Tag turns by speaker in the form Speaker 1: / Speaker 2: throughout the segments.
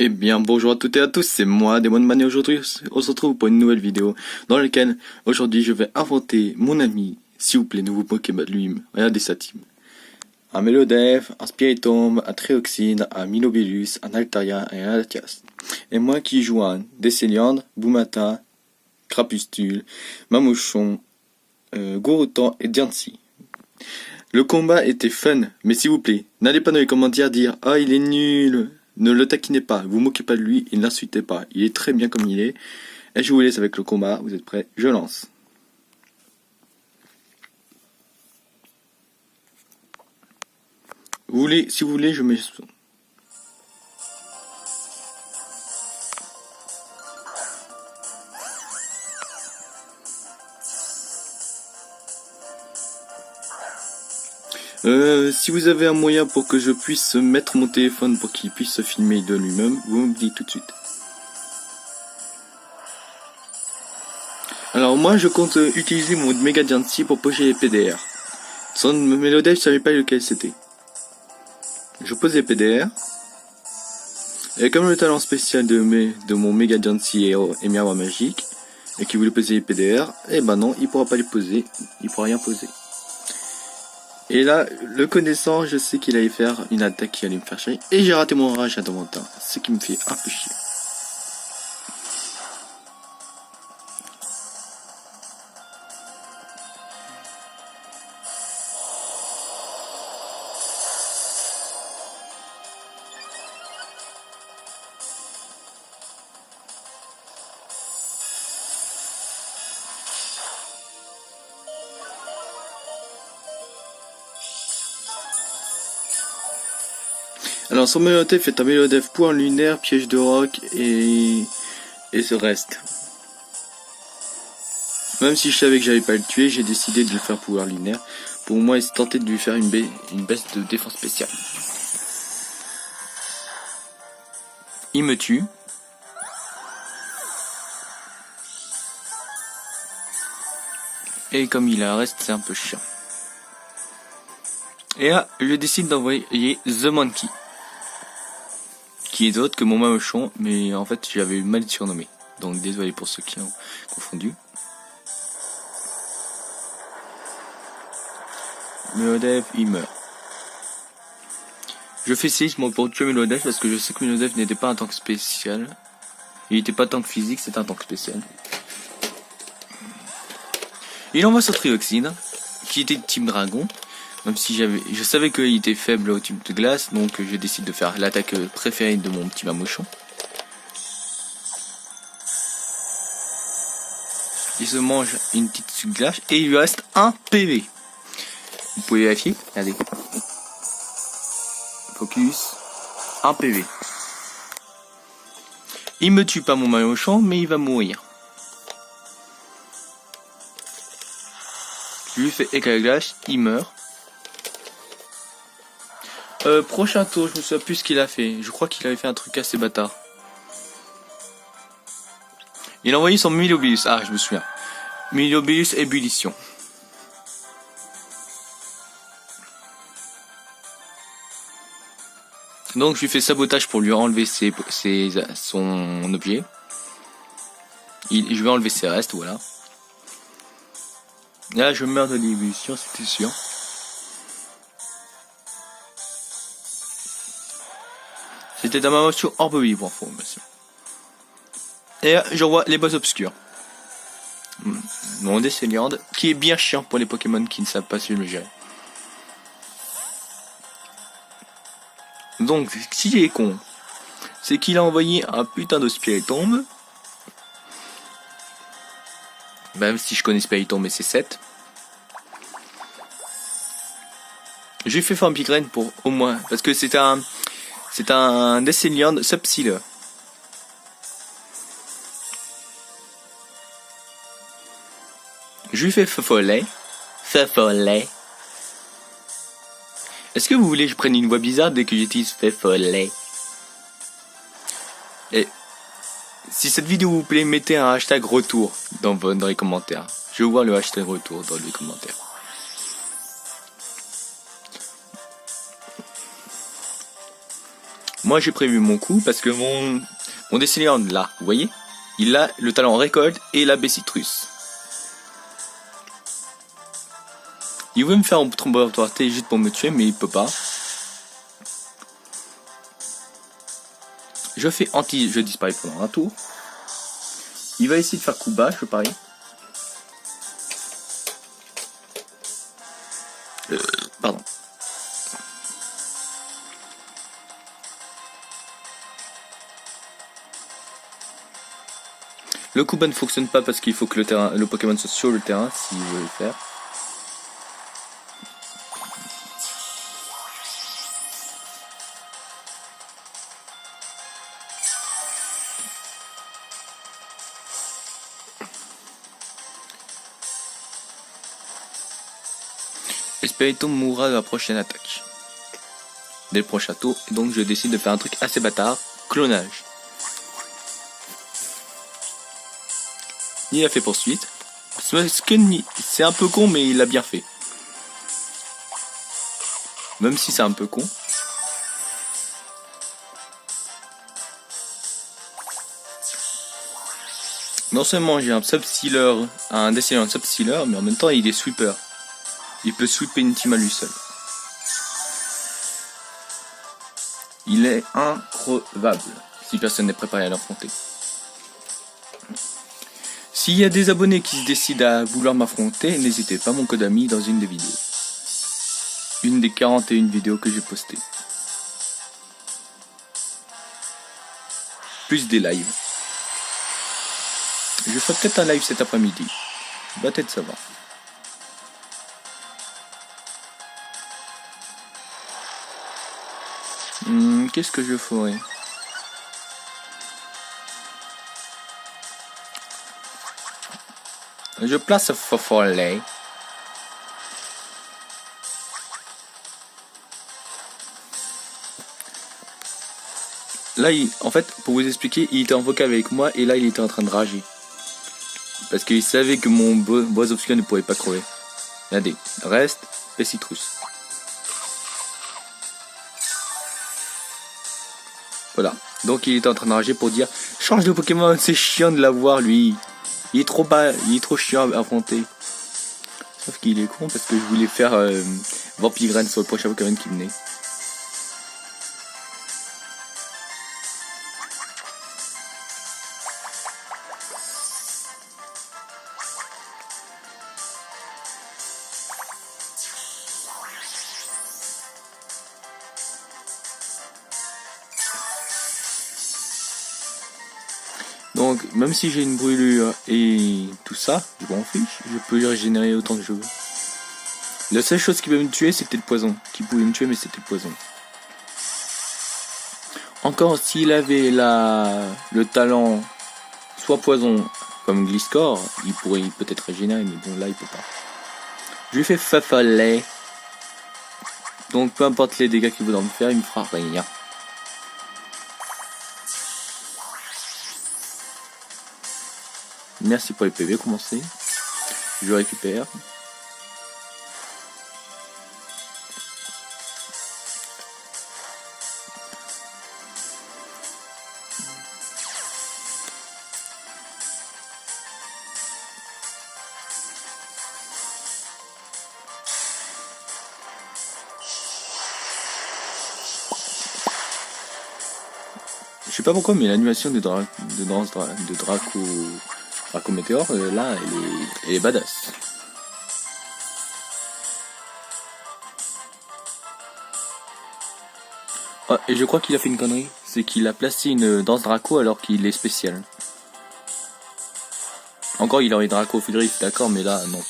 Speaker 1: Eh bien, bonjour à toutes et à tous, c'est moi, Demonman, et aujourd'hui, on se retrouve pour une nouvelle vidéo dans laquelle, aujourd'hui, je vais inventer mon ami, s'il vous plaît, ne vous moquez pas de lui, regardez sa team. Un Mélodef, un Spiritomb, un Trioxide, un Milobélus, un Altaria et un Latias. Et moi qui joue un Décéliandre, Boumata, Crapustule, Mamouchon, Gorotan et Diancie. Le combat était fun, mais s'il vous plaît, n'allez pas dans les commentaires dire « Ah, il est nul !» Ne le taquinez pas, vous moquez pas de lui, et ne l'insultez pas. Il est très bien comme il est. Et je vous laisse avec le combat, vous êtes prêts? Je lance. Si vous voulez, je mets... Si vous avez un moyen pour que je puisse mettre mon téléphone pour qu'il puisse se filmer de lui-même, vous me dites tout de suite. Alors moi je compte utiliser mon Mega Diancie pour poser les PDR. Sans Mélodef, je savais pas lequel c'était. Je pose les PDR. Et comme le talent spécial de mon Mega Diancie est miroir magique, et qu'il voulait poser les PDR, eh ben non, il pourra pas les poser, il pourra rien poser. Et là, le connaissant, je sais qu'il allait faire une attaque qui allait me faire chier. Et j'ai raté mon rage à Damantin, ce qui me fait un peu chier. Alors son Mélodef est un Mélodef point lunaire, piège de roc et ce reste. Même si je savais que j'allais pas le tuer, j'ai décidé de le faire pouvoir lunaire. Pour moi, c'est tenter de lui faire une baisse de défense spéciale. Il me tue. Et comme il a un reste, c'est un peu chiant. Et là, je décide d'envoyer The Monkey. Qui est autre que mon Mamouchon, mais en fait j'avais mal surnommé. Donc désolé pour ceux qui ont confondu. Mélodef, il meurt. Je fais séisme pour tuer Mélodef parce que je sais que Mélodef n'était pas un tank spécial. Il n'était pas tank physique, c'était un tank spécial. Il envoie son Trioxide, qui était de Team Dragon. Même si je savais qu'il était faible au type de glace, donc je décide de faire l'attaque préférée de mon petit Mamouchon. Il se mange une petite glace et il lui reste un PV. Vous pouvez vérifier, regardez. Focus, un PV. Il me tue pas mon Mamouchon, mais il va mourir. Je lui fais éclat de glace, il meurt. Prochain tour, je me souviens plus ce qu'il a fait. Je crois qu'il avait fait un truc assez bâtard. Il a envoyé son Milobélus. Ah, je me souviens. Milobélus ébullition. Donc je lui fais sabotage pour lui enlever son objet. Je vais enlever ses restes, voilà. Là, je meurs de l'ébullition, c'était sûr. C'était un Mamouchon orbe vive pour information. Et là, j'envoie les boss obscurs. Mon Décéliandre, qui est bien chiant pour les Pokémon qui ne savent pas se le gérer. Donc, s'il est con, c'est qu'il a envoyé un putain de Spiritomb. Même si je connais Spiritomb, mais c'est 7. J'ai fait Fampigraine pour au moins, parce que c'est un Décéliandre Subsealer. Je lui fais Follet. Est-ce que vous voulez que je prenne une voix bizarre dès que j'utilise Follet? Et si cette vidéo vous plaît, mettez un hashtag retour dans les commentaires. Je veux voir le hashtag retour dans les commentaires. Moi j'ai prévu mon coup parce que mon Descilion là, vous voyez, il a le talent récolte et la baie citrus. Il veut me faire un tromboratoire T juste pour me tuer, mais il peut pas. Je fais anti, je disparais pendant un tour. Il va essayer de faire coup bas, je parie. Pardon. Le coup bas ne fonctionne pas parce qu'il faut que le Pokémon soit sur le terrain s'il veut le faire. Espirito mourra à la prochaine attaque. Dès le prochain tour, donc je décide de faire un truc assez bâtard, clonage. Il a fait poursuite. C'est un peu con, mais il l'a bien fait. Même si c'est un peu con. Non seulement j'ai un Sub-Sealer, un Descendant Sub-Sealer, mais en même temps il est sweeper. Il peut sweeper une team à lui seul. Il est increvable si personne n'est préparé à l'affronter. S'il y a des abonnés qui se décident à vouloir m'affronter, n'hésitez pas, mon code ami dans une des vidéos. Une des 41 vidéos que j'ai postées. Plus des lives. Je ferai peut-être un live cet après-midi. Va peut-être savoir. Qu'est-ce que je ferai? Je place Fofollet. Là, en fait, pour vous expliquer, il était en vocal avec moi et là, il était en train de rager. Parce qu'il savait que mon bois obscur ne pourrait pas crever. Regardez, reste et citrus. Voilà. Donc il était en train de rager pour dire change de Pokémon, c'est chiant de l'avoir lui. Il est trop bas, il est trop chiant à affronter. Sauf qu'il est con parce que je voulais faire Vampigren sur le prochain Pokémon qui venait. Donc, même si j'ai une brûlure et tout ça, je m'en fiche, je peux lui régénérer autant que je veux. La seule chose qui peut me tuer, c'était le poison. Qui pouvait me tuer, mais c'était le poison. Encore, s'il avait le talent, soit poison, comme Gliscor, il pourrait peut-être régénérer, mais bon, là, il peut pas. Je lui fais Fafalet. Donc, peu importe les dégâts qu'il voudra me faire, il me fera rien. Merci pour les PV, commencez. Je récupère. Je sais pas pourquoi, mais l'animation de Draco Météor, là, elle est badass. Ah, et je crois qu'il a fait une connerie, c'est qu'il a placé une danse Draco alors qu'il est spécial. Encore, il aurait Draco Fudriff, d'accord, mais là, non.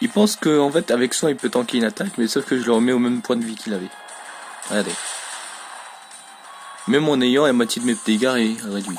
Speaker 1: Il pense que en fait avec soin il peut tanker une attaque, mais sauf que je le remets au même point de vie qu'il avait. Regardez. Même en ayant la moitié de mes dégâts est réduit.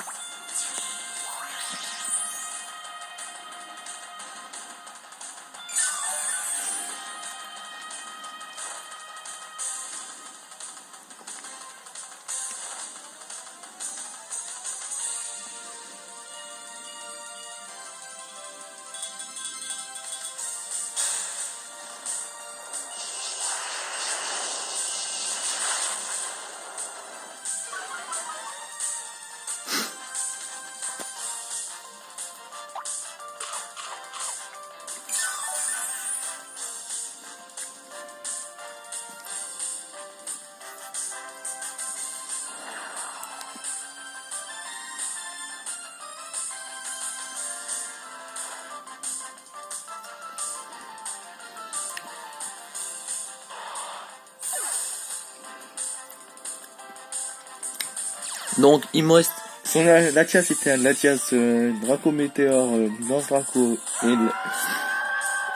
Speaker 1: Donc il me reste... Son Latias c'était un Latias Draco Météor, Lance Draco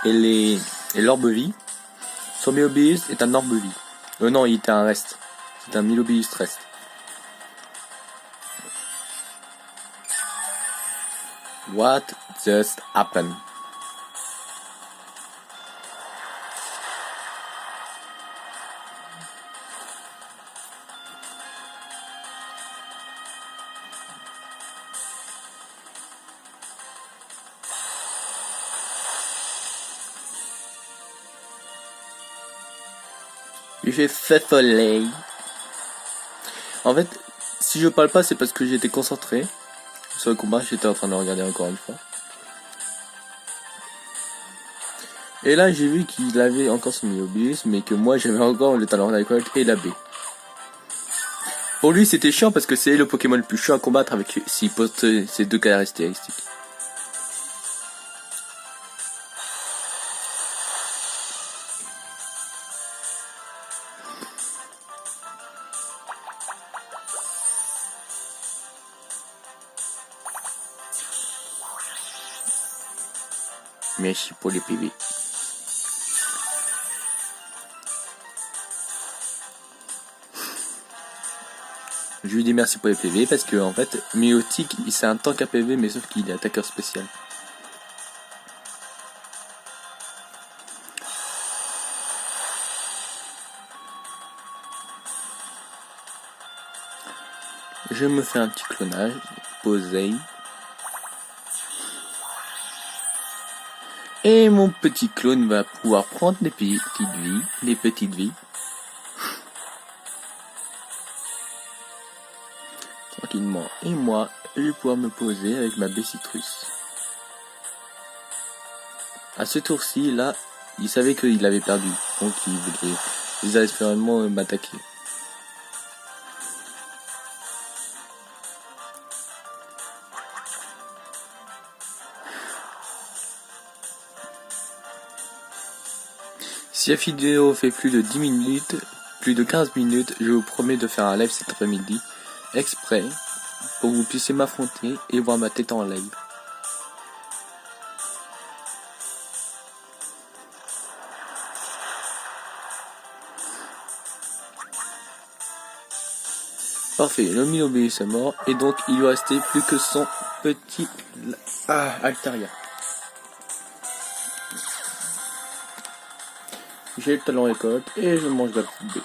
Speaker 1: et l'Orbevie. Son Milobius est un Orbevie. Non, il était un reste. C'est un Milobius reste. What just happened? Il fait soleil. En fait, si je parle pas, c'est parce que j'étais concentré sur le combat. J'étais en train de le regarder encore une fois. Et là, j'ai vu qu'il avait encore son Milobius, mais que moi, j'avais encore le talent d'alcool et la B. Pour lui, c'était chiant parce que c'est le Pokémon le plus chiant à combattre avec s'il poste ces deux caractéristiques. Merci pour les PV. Je lui dis merci pour les PV parce que en fait, Milotic, c'est un tank à PV mais sauf qu'il est attaqueur spécial. Je me fais un petit clonage, posé. Et mon petit clone va pouvoir prendre les petites vies. Tranquillement. Et moi, je vais pouvoir me poser avec ma Bessitrus. À ce tour-ci, là, il savait qu'il avait perdu. Donc il voudrait désespérément m'attaquer. Si la vidéo fait plus de 10 minutes, plus de 15 minutes, je vous promets de faire un live cet après-midi, exprès, pour que vous puissiez m'affronter et voir ma tête en live. Parfait, le Milobius est mort, et donc il lui restait plus que son petit Altaria. J'ai le talent récolte et je mange la petite baie.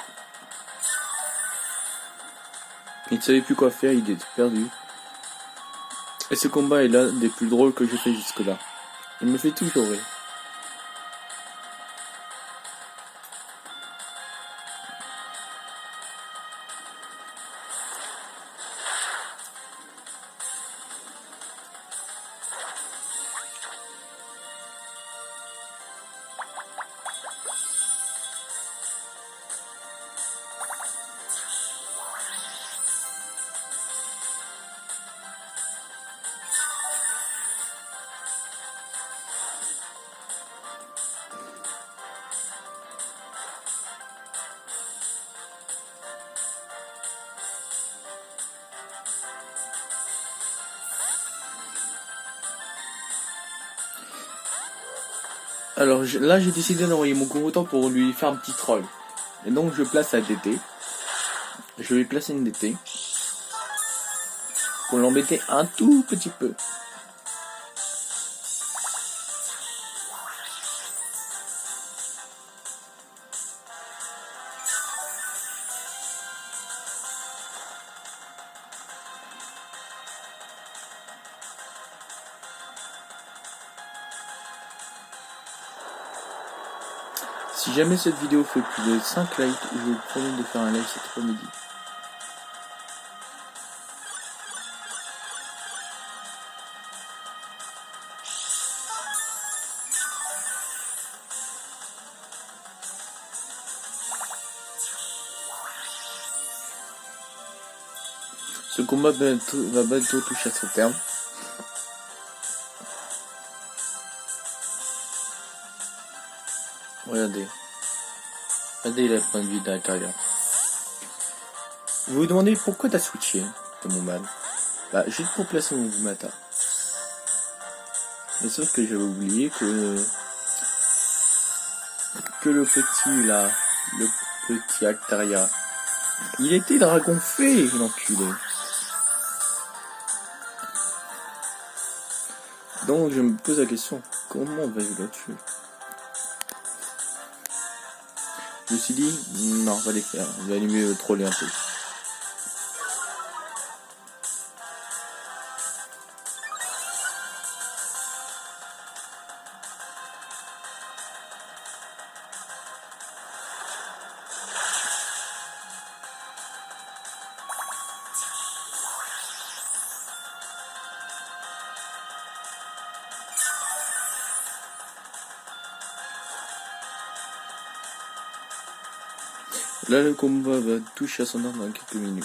Speaker 1: Il ne savait plus quoi faire, il était perdu. Et ce combat est l'un des plus drôles que j'ai fait jusque-là. Il me fait toujours rire. Alors là j'ai décidé d'envoyer mon combattant pour lui faire un petit troll. Et donc je place la DT. Je vais placer une DT. Pour l'embêter un tout petit peu. Si jamais cette vidéo fait plus de 5 likes, je vous promets de faire un live cet après-midi. Ce combat va bientôt toucher à son terme. Regardez. Regardez la point de vue de l'intérieur. Vous vous demandez pourquoi t'as switché. de mon mal. Bah, juste pour placer mon Mata. Mais sauf que j'avais oublié que le petit là, le petit Altaria, il était dragon fée, l'enculé. Donc je me pose la question, comment va-je le tuer? Je me suis dit, non, on va les faire, il va aller mieux troller un peu. Là, le combat va toucher à son arme dans quelques minutes.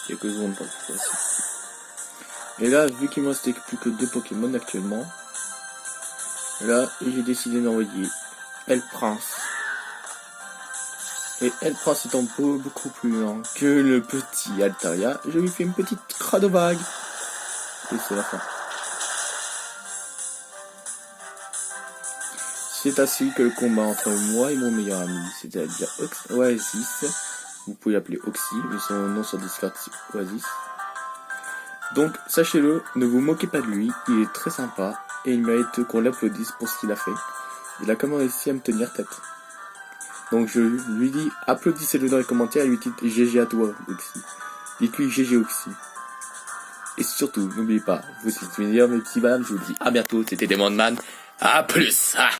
Speaker 1: Quelques secondes pour le faire. Et là, vu qu'il me restait plus que 2 Pokémon actuellement, là, j'ai décidé d'envoyer El Prince. Et El Prince étant beaucoup plus lent que le petit Altaria, je lui fais une petite Cradovague. Et c'est la fin. C'est ainsi que le combat entre moi et mon meilleur ami, c'est-à-dire Oasis, vous pouvez l'appeler Oxy, mais son nom sur Discord c'est Oasis. Donc sachez-le, ne vous moquez pas de lui, il est très sympa et il mérite qu'on l'applaudisse pour ce qu'il a fait. Il a quand même réussi à me tenir tête. Donc je lui dis applaudissez-le dans les commentaires et lui dites GG à toi Oxy. Dites-lui GG Oxy. Et surtout, n'oubliez pas, vous êtes meilleurs mes petits balles, je vous dis à bientôt, c'était Demonman, à plus.